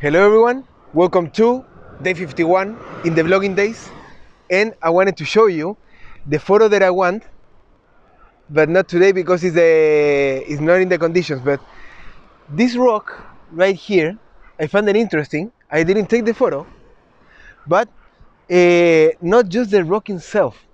Hello everyone, welcome to day 51 in the vlogging days, and I wanted to show you the photo that I want, but not today because it's not in the conditions. But this rock right here, I found it interesting. I didn't take the photo, but not just the rock itself,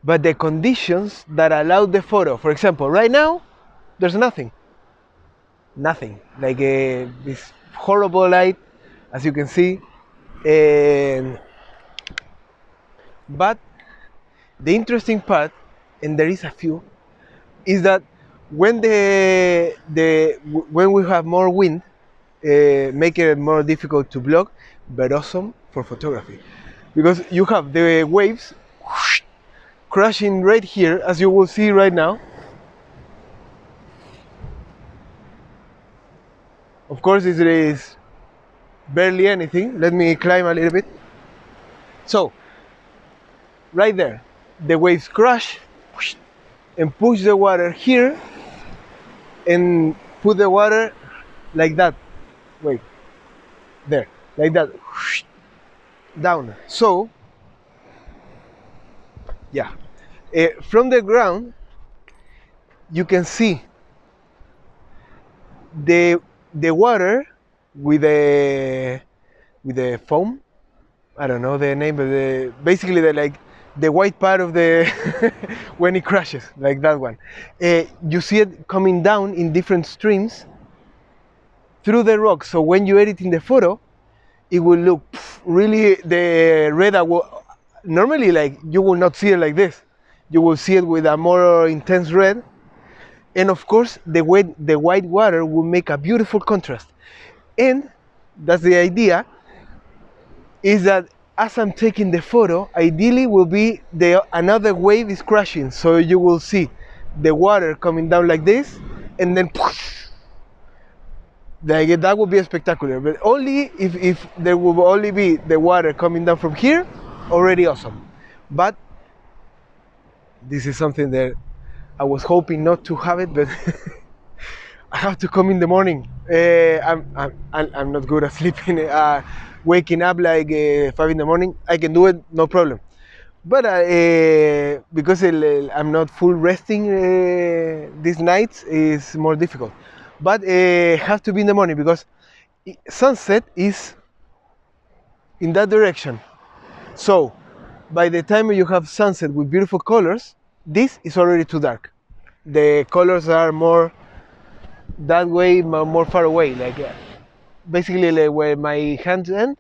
but the conditions that allowed the photo. For example, right now there's nothing, like this horrible light, as you can see. And but the interesting part, and there is a few, is that when when we have more wind, make it more difficult to vlog, but awesome for photography, because you have the waves crashing right here, as you will see right now. Of course, there is barely anything. Let me climb a little bit. So, right there, the waves crash and push the water here and put the water like that. Wait, there, like that, down. So, yeah, from the ground, you can see the water with the foam. I don't know the name, but basically the white part of the when it crashes, like that one. You see it coming down in different streams through the rocks. So when you edit in the photo, it will look really the red. Normally, like, you will not see it like this. You will see it with a more intense red, and of course the white water will make a beautiful contrast. And that's the idea, is that as I'm taking the photo, ideally will be another wave is crashing, so you will see the water coming down like this, and then like that would be spectacular. But only if there will only be the water coming down from here, already awesome. But this is something that I was hoping not to have it, but I have to come in the morning. I'm not good at sleeping. Waking up like 5 in the morning, I can do it, no problem. But because I'm not full resting these nights, is more difficult. But have to be in the morning because sunset is in that direction. So by the time you have sunset with beautiful colors, this is already too dark. The colors are more that way, more far away, like basically like where my hands end,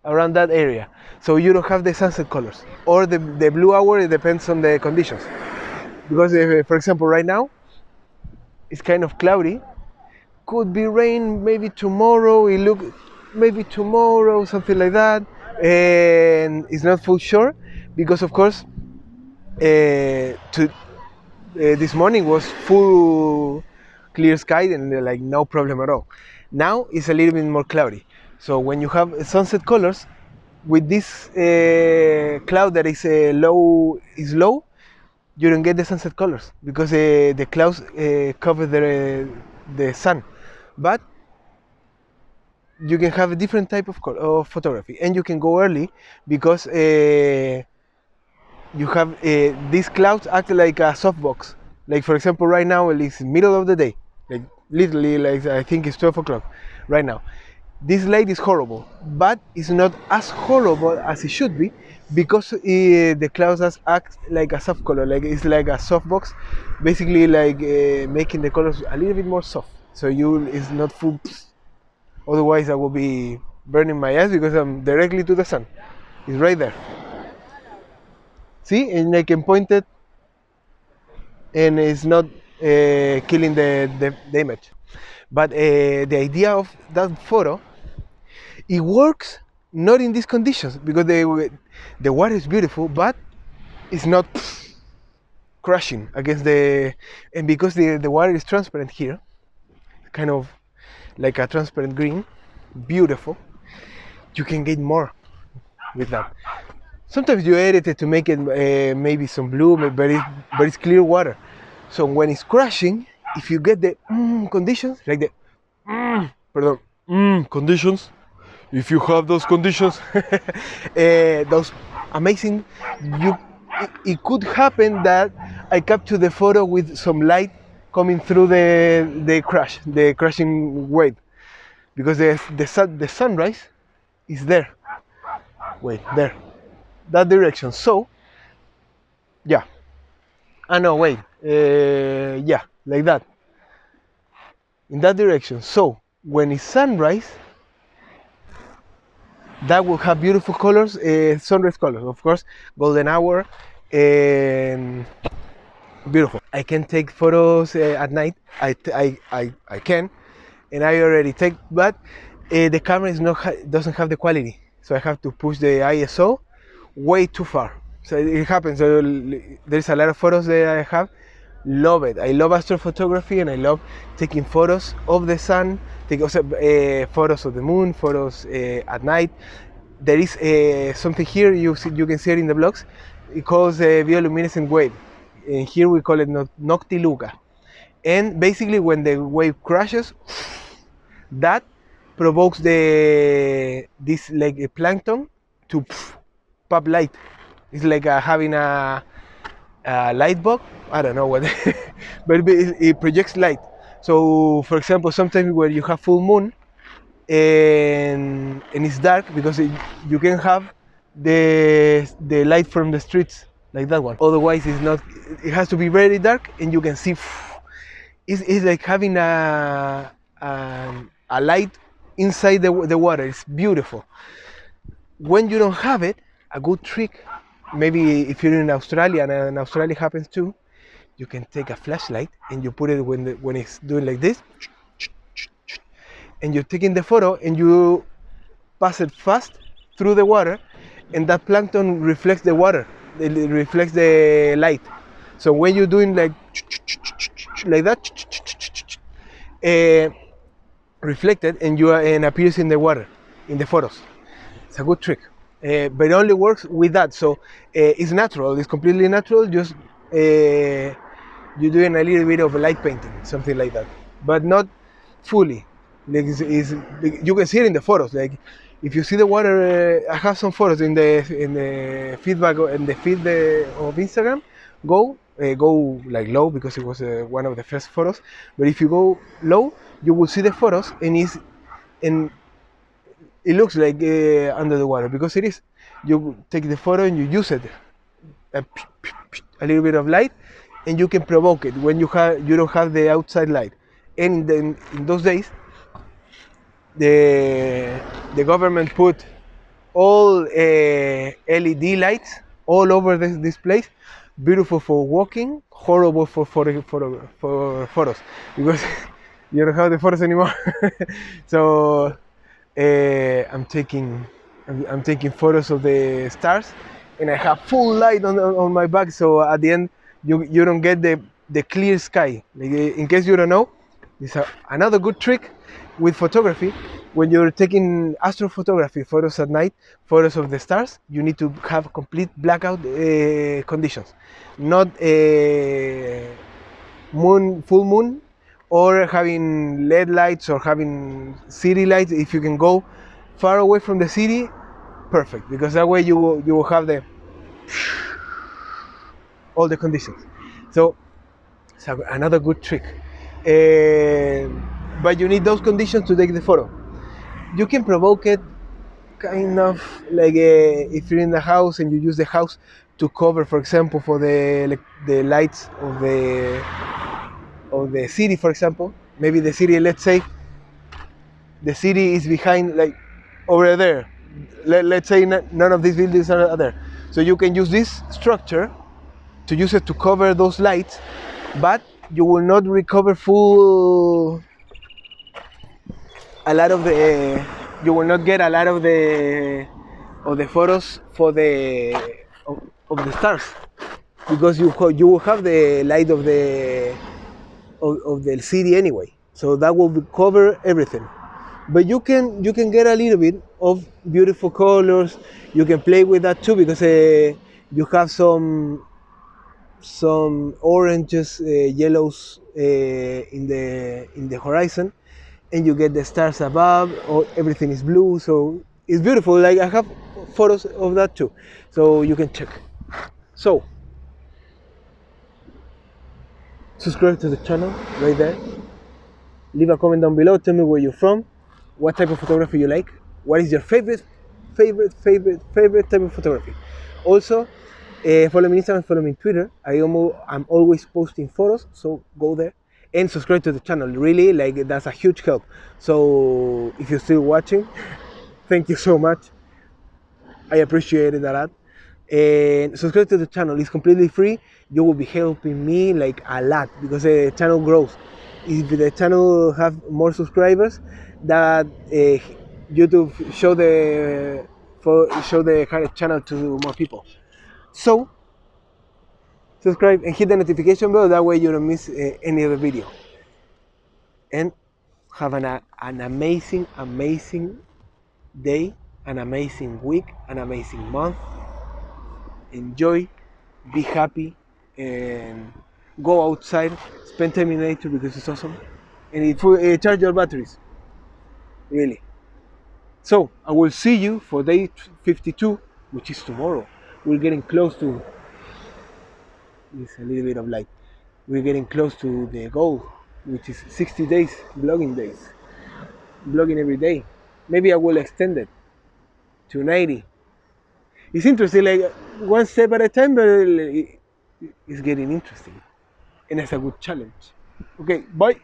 around that area. So you don't have the sunset colors or the blue hour. It depends on the conditions, because for example right now it's kind of cloudy, could be rain maybe tomorrow. It look maybe tomorrow, something like that, and it's not full sure because of course this morning was full clear sky and like no problem at all. Now it's a little bit more cloudy. So when you have sunset colors with this cloud that is low, you don't get the sunset colors because the clouds cover the sun. But you can have a different type of photography, and you can go early because you have these clouds act like a softbox. Like for example, right now it's middle of the day, like literally, like I think it's 12 o'clock right now. This light is horrible, but it's not as horrible as it should be because the clouds act like a soft color, like it's like a softbox, basically like making the colors a little bit more soft. So it's not full. Otherwise, I will be burning my eyes because I'm directly to the sun. It's right there. See, and I can point it, and it's not killing the image. But the idea of that photo, it works not in these conditions because the water is beautiful, but it's not crashing against and because the water is transparent here, kind of like a transparent green, beautiful, you can get more with that. Sometimes you edit it to make it maybe some blue, but it's clear water. So when it's crashing, if you get the conditions, like the conditions, if you have those conditions, those amazing, it could happen that I capture the photo with some light coming through the crashing wave, because the sunrise is there. Wait, there, that direction. So, yeah. Ah no, wait. Yeah, like that. In that direction. So when it's sunrise, that will have beautiful colors, sunrise colors, of course, golden hour, and beautiful. I can take photos at night. I can, and I already take, but the camera is not doesn't have the quality, so I have to push the ISO way too far. So it happens. So there's a lot of photos that I have. Love it. I love astrophotography, and I love taking photos of the sun, take also photos of the moon, photos at night. There is something here, you can see it in the blogs. It calls bioluminescent wave. And here we call it noctiluca. And basically when the wave crashes, that provokes this like a plankton to pop light. It's like having a light bulb. I don't know what, but it projects light. So, for example, sometimes where you have full moon and it's dark, because you can have the light from the streets like that one. Otherwise, it's not. It has to be very dark, and you can see. It's like having a light inside the water. It's beautiful. When you don't have it, a good trick, maybe if you're in Australia, and Australia happens too, you can take a flashlight and you put it when it's doing like this, and you're taking the photo and you pass it fast through the water, and that plankton reflects the water, it reflects the light. So when you're doing like that, reflected, and and appears in the water, in the photos. It's a good trick, but it only works with that. So it's natural. It's completely natural. Just you're doing a little bit of a light painting, something like that, but not fully. Like you can see it in the photos. Like if you see the water, I have some photos in the feedback in the feed of Instagram. Go like low, because it was one of the first photos. But if you go low, you will see the photos, and it looks like under the water, because it is. You take the photo and you use it, a little bit of light, and you can provoke it when you don't have the outside light. And then in those days, the government put all LED lights all over this place. Beautiful for walking, horrible for photos, because you don't have the photos anymore. So I'm taking photos of the stars, and I have full light on my back. So at the end, you don't get the clear sky. Like, in case you don't know, it's another good trick with photography. When you're taking astrophotography, photos at night, photos of the stars, you need to have complete blackout conditions, not full moon, or having LED lights, or having city lights. If you can go far away from the city, perfect, because that way you will have all the conditions. So it's another good trick. But you need those conditions to take the photo. You can provoke it kind of like if you're in the house and you use the house to cover, for example, for the lights of the city, for example. Maybe the city, let's say the city is behind, like over there. Let's say none of these buildings are there. So you can use this structure to use it to cover those lights, but you will not recover you will not get a lot of the photos of the stars, because you will have the light of the city anyway. So that will cover everything. But you can get a little bit of beautiful colors. You can play with that too, because you have some oranges, yellows in the horizon. and you get the stars above, or everything is blue, so it's beautiful. Like I have photos of that too, so you can check. So subscribe to the channel right there. Leave a comment down below. Tell me where you're from, what type of photography you like, what is your favorite type of photography. Also, follow me on Instagram, follow me on Twitter. I'm always posting photos, so go there and subscribe to the channel. Really, like that's a huge help. So if you're still watching, thank you so much. I appreciate it a lot. And subscribe to the channel. It's completely free. You will be helping me like a lot because the channel grows. If the channel have more subscribers, that YouTube show the kind of channel to more people. So subscribe and hit the notification bell. That way you don't miss any other video. And have an amazing day, an amazing week, an amazing month. Enjoy, be happy, and go outside, spend time in nature because it's awesome. And charge your batteries, really. So I will see you for day 52, which is tomorrow. We're getting close to, it's a little bit of light. We're getting close to the goal, which is 60 days, vlogging every day. Maybe I will extend it to 90. It's interesting, like one step at a time, but it's getting interesting. And it's a good challenge. Okay, bye.